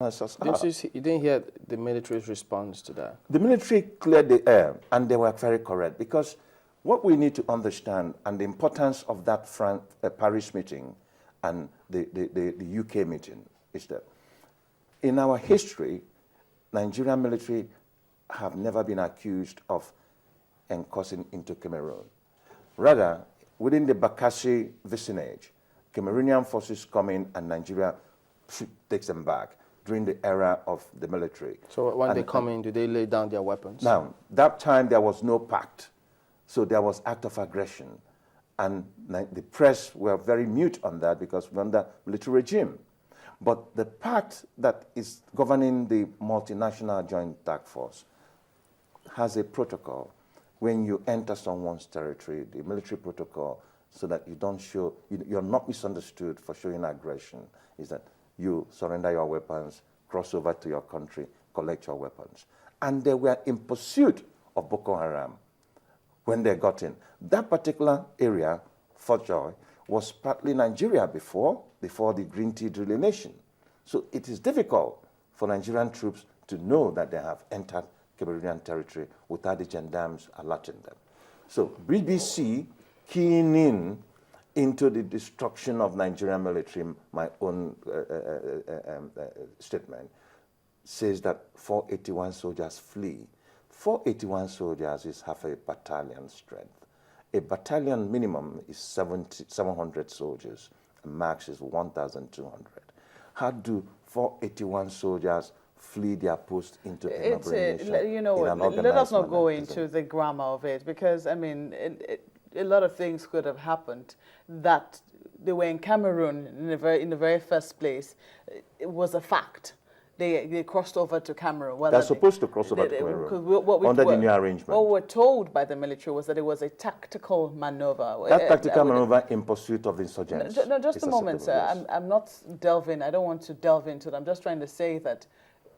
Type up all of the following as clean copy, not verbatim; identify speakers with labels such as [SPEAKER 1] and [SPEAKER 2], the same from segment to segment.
[SPEAKER 1] You didn't hear the military's response to that?
[SPEAKER 2] The military cleared the air, and they were very correct, because what we need to understand, and the importance of that Paris meeting and the UK meeting, is that in our history, Nigerian military have never been accused of encouraging into Cameroon. Rather, within the Bakassi vicinage, Cameroonian forces come in and Nigeria takes them back during the era of the military.
[SPEAKER 1] So when they come in, do they lay down their weapons?
[SPEAKER 2] Now, that time there was no pact, so there was act of aggression. And the press were very mute on that because we're under military regime. But the pact that is governing the multinational joint task force has a protocol. When you enter someone's territory, the military protocol, so that you don't show, you're not misunderstood for showing aggression, is that you surrender your weapons, cross over to your country, collect your weapons. And they were in pursuit of Boko Haram when they got in. That particular area, Fort Joy, was partly Nigeria before the Green Tea delineation. So it is difficult for Nigerian troops to know that they have entered Cameroonian territory without the gendarmes alerting them. So BBC keying in into the destruction of Nigerian military, my own statement, says that 481 soldiers flee. 481 soldiers is half a battalion strength. A battalion minimum is 700 soldiers, and max is 1,200. How do 481 soldiers flee their post into an operation?
[SPEAKER 3] You know, let us not go into the grammar of it, because, I mean, a lot of things could have happened. That they were in Cameroon in the very first place, it was a fact. They crossed over to Cameroon. Well,
[SPEAKER 2] they're supposed to cross over to Cameroon under the new arrangement.
[SPEAKER 3] What we were told by the military was that it was a tactical maneuver.
[SPEAKER 2] That tactical maneuver in pursuit of insurgents.
[SPEAKER 3] No, just a moment, sir. Yes. I'm not delving. I don't want to delve into it. I'm just trying to say that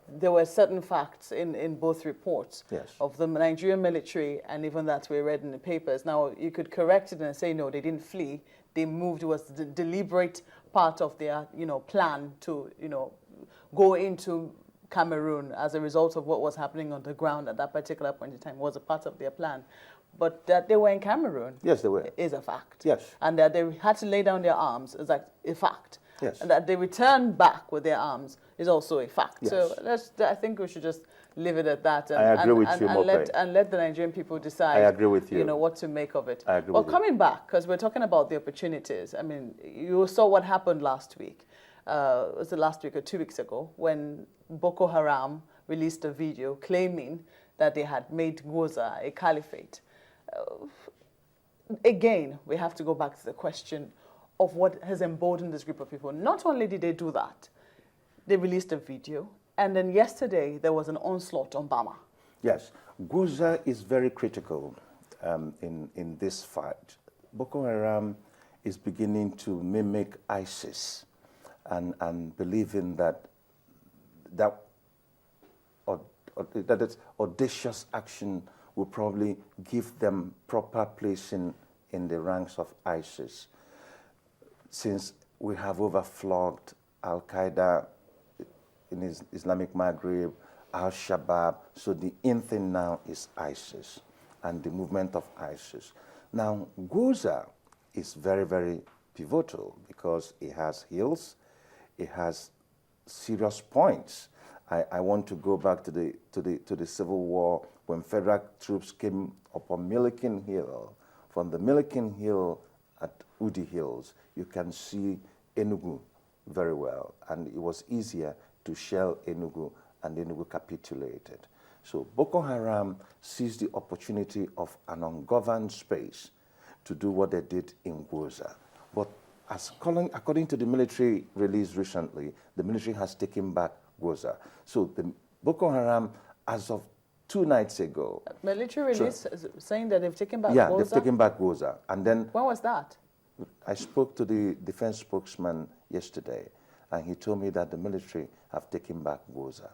[SPEAKER 3] there were certain facts in both reports of the Nigerian military, and even that we read in the papers. Now, you could correct it and say, no, they didn't flee. They moved. It was the deliberate part of their, plan to, go into Cameroon as a result of what was happening on the ground at that particular point in time. Was a part of their plan. But that they were in Cameroon,
[SPEAKER 2] yes, they were,
[SPEAKER 3] is a fact.
[SPEAKER 2] Yes.
[SPEAKER 3] And that they had to lay down their arms is like a fact.
[SPEAKER 2] Yes.
[SPEAKER 3] And that they returned back with their arms is also a fact.
[SPEAKER 2] Yes.
[SPEAKER 3] So I think we should just leave it at that. And,
[SPEAKER 2] I agree with you,
[SPEAKER 3] and let the Nigerian people decide.
[SPEAKER 2] I agree with you.
[SPEAKER 3] What to make of it.
[SPEAKER 2] I agree
[SPEAKER 3] well,
[SPEAKER 2] with
[SPEAKER 3] coming back, because we're talking about the opportunities. I mean, you saw what happened last week. Was it last week or 2 weeks ago, when Boko Haram released a video claiming that they had made Gwoza a caliphate. Again, we have to go back to the question of what has emboldened this group of people. Not only did they do that, they released a video, and then yesterday there was an onslaught on Bama.
[SPEAKER 2] Yes, Gwoza is very critical in this fight. Boko Haram is beginning to mimic ISIS and believing that audacious action will probably give them proper place in the ranks of ISIS. Since we have overflogged Al-Qaeda in Islamic Maghreb, Al-Shabaab, so the in thing now is ISIS and the movement of ISIS. Now, Gwoza is very, very pivotal because it has hills, it has serious points. I want to go back to the Civil War when federal troops came upon Milliken Hill. From the Milliken Hill at Udi Hills, you can see Enugu very well, and it was easier to shell Enugu, and Enugu capitulated. So Boko Haram seized the opportunity of an ungoverned space to do what they did in Gwoza. But according to the military release recently, the military has taken back Gwoza. So the Boko Haram, as of 2 nights ago...
[SPEAKER 3] Military release saying that they've taken back Gwoza?
[SPEAKER 2] Yeah, they've taken back Gwoza. And then...
[SPEAKER 3] When was that?
[SPEAKER 2] I spoke to the defense spokesman yesterday, and he told me that the military have taken back Gwoza.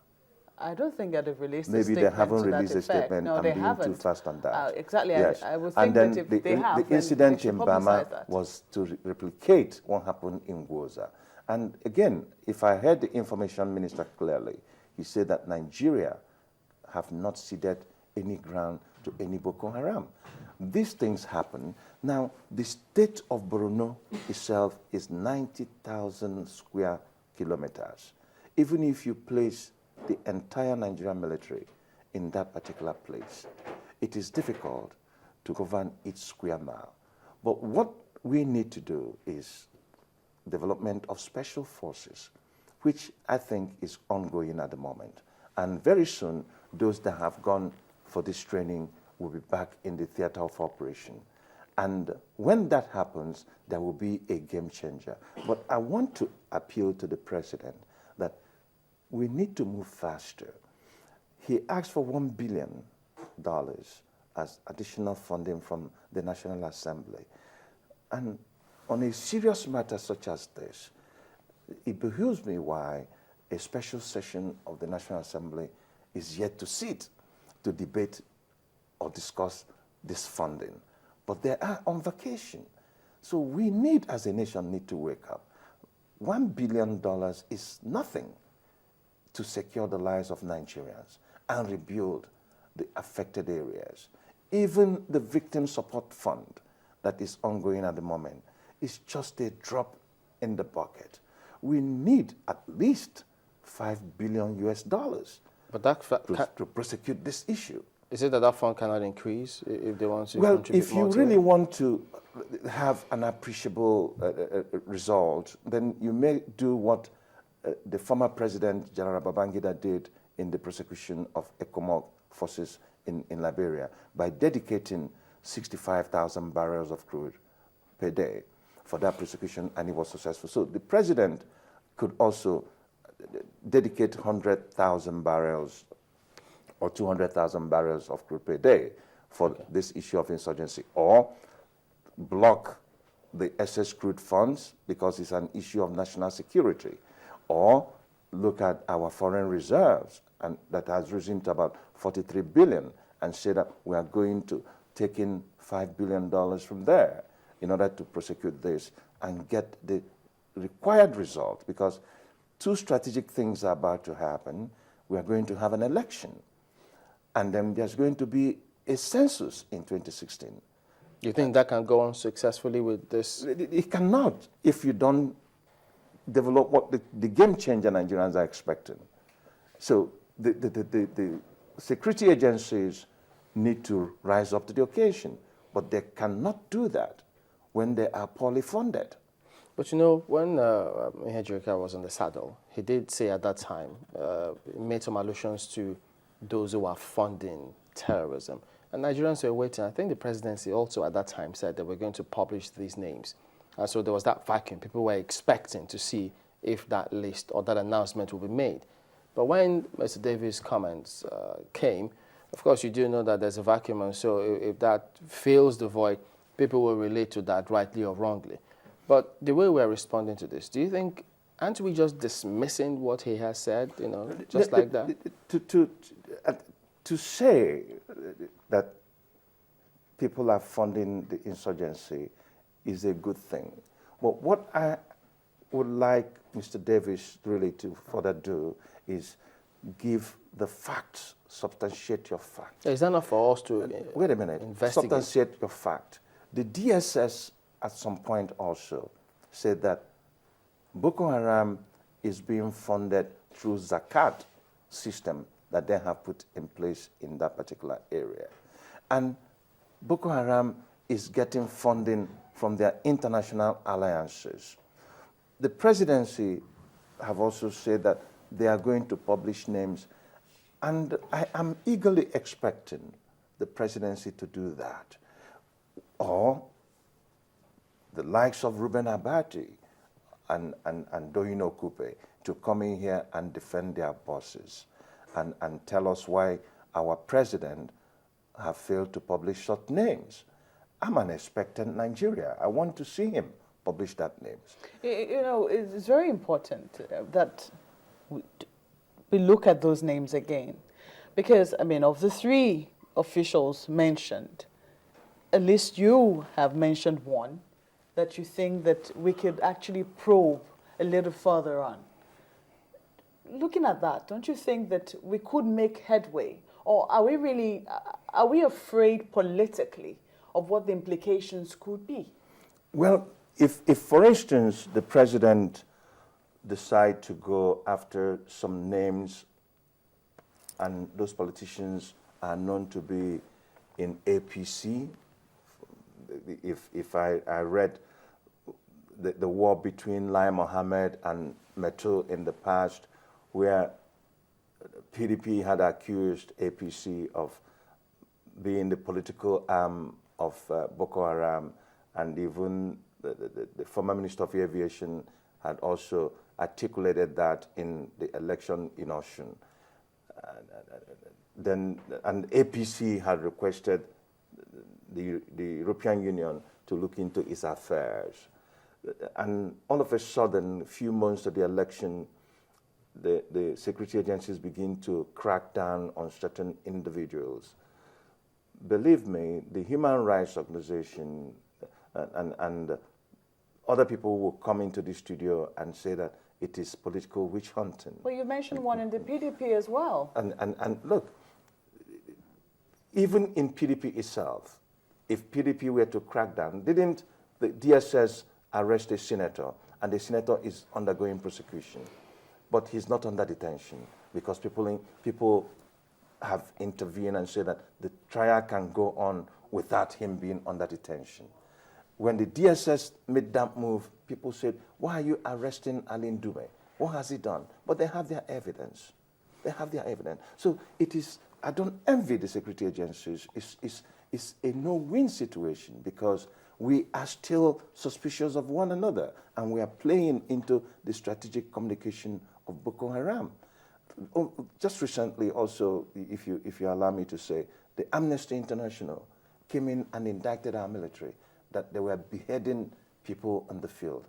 [SPEAKER 3] I don't think that they've released
[SPEAKER 2] a statement. Maybe they haven't released a statement.
[SPEAKER 3] No, they haven't.
[SPEAKER 2] Too fast on that.
[SPEAKER 3] Exactly.
[SPEAKER 2] Yes.
[SPEAKER 3] I would think that if they have,
[SPEAKER 2] the incident in Bama
[SPEAKER 3] that.
[SPEAKER 2] was to replicate what happened in Gwoza. And again, if I heard the information minister clearly, he said that Nigeria have not ceded any ground to any Boko Haram. These things happen. Now, the state of Borno itself is 90,000 square kilometers. Even if you place the entire Nigerian military in that particular place, it is difficult to govern each square mile. But what we need to do is development of special forces, which I think is ongoing at the moment. And very soon, those that have gone for this training will be back in the theater of operation. And when that happens, there will be a game changer. But I want to appeal to the president that we need to move faster. He asked for $1 billion as additional funding from the National Assembly. And on a serious matter such as this, it behooves me why a special session of the National Assembly is yet to sit to debate or discuss this funding. But they are on vacation. So we need, as a nation, need to wake up. $1 billion is nothing to secure the lives of Nigerians and rebuild the affected areas. Even the Victim Support Fund that is ongoing at the moment is just a drop in the bucket. We need at least $5 billion
[SPEAKER 1] But that
[SPEAKER 2] to prosecute this issue.
[SPEAKER 1] Is it that that fund cannot increase if they want to
[SPEAKER 2] Well,
[SPEAKER 1] contribute
[SPEAKER 2] if you
[SPEAKER 1] more to
[SPEAKER 2] really
[SPEAKER 1] it?
[SPEAKER 2] want to have an appreciable result, then you may do what the former president, General Babangida, did in the prosecution of ECOMOG forces in Liberia by dedicating 65,000 barrels of crude per day for that prosecution, and it was successful. So the president could also dedicate 100,000 barrels or 200,000 barrels of crude per day for this issue of insurgency, or block the excess crude funds because it's an issue of national security, or look at our foreign reserves, and that has risen to about 43 billion, and say that we are going to take in $5 billion from there in order to prosecute this and get the required result, because two strategic things are about to happen. We are going to have an election, and then there's going to be a census in 2016.
[SPEAKER 1] You think that can go on successfully with this?
[SPEAKER 2] It cannot if you don't develop what the game changer Nigerians are expecting. So the security agencies need to rise up to the occasion, but they cannot do that when they are poorly funded.
[SPEAKER 1] But you know, when Ejirika was in the saddle, he did say at that time, he made some allusions to those who are funding terrorism. And Nigerians were waiting. I think the presidency also at that time said that we're going to publish these names. And so there was that vacuum. People were expecting to see if that list or that announcement will be made. But when Mr. Davis' comments came, of course, you do know that there's a vacuum. And so if that fills the void, people will relate to that rightly or wrongly. But the way we're responding to this, do you think, aren't we just dismissing what he has said, you know, just like that?
[SPEAKER 2] To say that people are funding the insurgency is a good thing. But what I would like Mr. Davis really to further do is give the facts, substantiate your facts.
[SPEAKER 1] Is that not for us to
[SPEAKER 2] wait a minute,
[SPEAKER 1] investigate?
[SPEAKER 2] Substantiate your fact. The DSS at some point also said that Boko Haram is being funded through Zakat system that they have put in place in that particular area. And Boko Haram is getting funding from their international alliances. The presidency have also said that they are going to publish names, and I am eagerly expecting the presidency to do that. Or the likes of Reuben Abati and Doyino Kupe to come in here and defend their bosses and tell us why our president have failed to publish such names. I'm an expectant Nigeria. I want to see him publish that names.
[SPEAKER 3] You know, it's very important that we look at those names again. Because, I mean, of the three officials mentioned, at least you have mentioned one that you think that we could actually probe a little further on. Looking at that, don't you think that we could make headway? Or are we afraid politically of what the implications could be?
[SPEAKER 2] Well, if for instance, the president decide to go after some names and those politicians are known to be in APC, if I read the war between Lai Mohammed and Meto in the past, where PDP had accused APC of being the political arm of Boko Haram, and even the former Minister of Aviation had also articulated that in the election in Osun. And APC had requested the European Union to look into its affairs. And all of a sudden, a few months to the election, the security agencies begin to crack down on certain individuals. Believe me, the human rights organization and other people will come into the studio and say that it is political witch hunting.
[SPEAKER 3] Well, you mentioned one in the PDP as well.
[SPEAKER 2] And look, even in PDP itself, if PDP were to crack down, didn't the DSS arrest a senator, and the senator is undergoing prosecution, but he's not under detention because people have intervened and said that the trial can go on without him being under detention. When the DSS made that move, people said, why are you arresting Aline Dube? What has he done? But they have their evidence. They have their evidence. So it is, I don't envy the security agencies. It's a no-win situation because we are still suspicious of one another and we are playing into the strategic communication of Boko Haram. Oh, just recently also, if you allow me to say, the Amnesty International came in and indicted our military that they were beheading people on the field.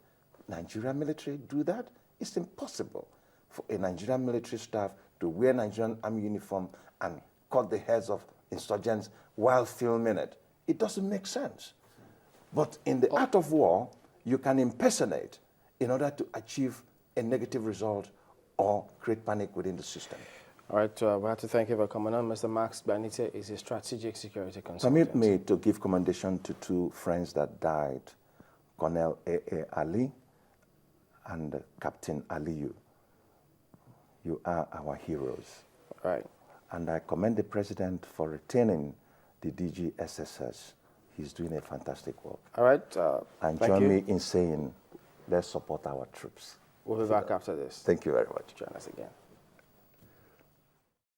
[SPEAKER 2] Nigerian military do that? It's impossible for a Nigerian military staff to wear Nigerian army uniform and cut the heads of insurgents while filming it. It doesn't make sense. But in the art of war, you can impersonate in order to achieve a negative result or create panic within the system.
[SPEAKER 1] All right, we have to thank you for coming on. Mr. Max Gbanite is a strategic security consultant.
[SPEAKER 2] Permit me to give commendation to two friends that died, Colonel A.A. Ali and Captain Aliyu. You are our heroes.
[SPEAKER 1] All right.
[SPEAKER 2] And I commend the President for retaining the DGSSS. He's doing a fantastic work.
[SPEAKER 1] All right.
[SPEAKER 2] And join me in saying, let's support our troops.
[SPEAKER 1] We'll be back after this.
[SPEAKER 2] Thank you very much.
[SPEAKER 1] Join us again.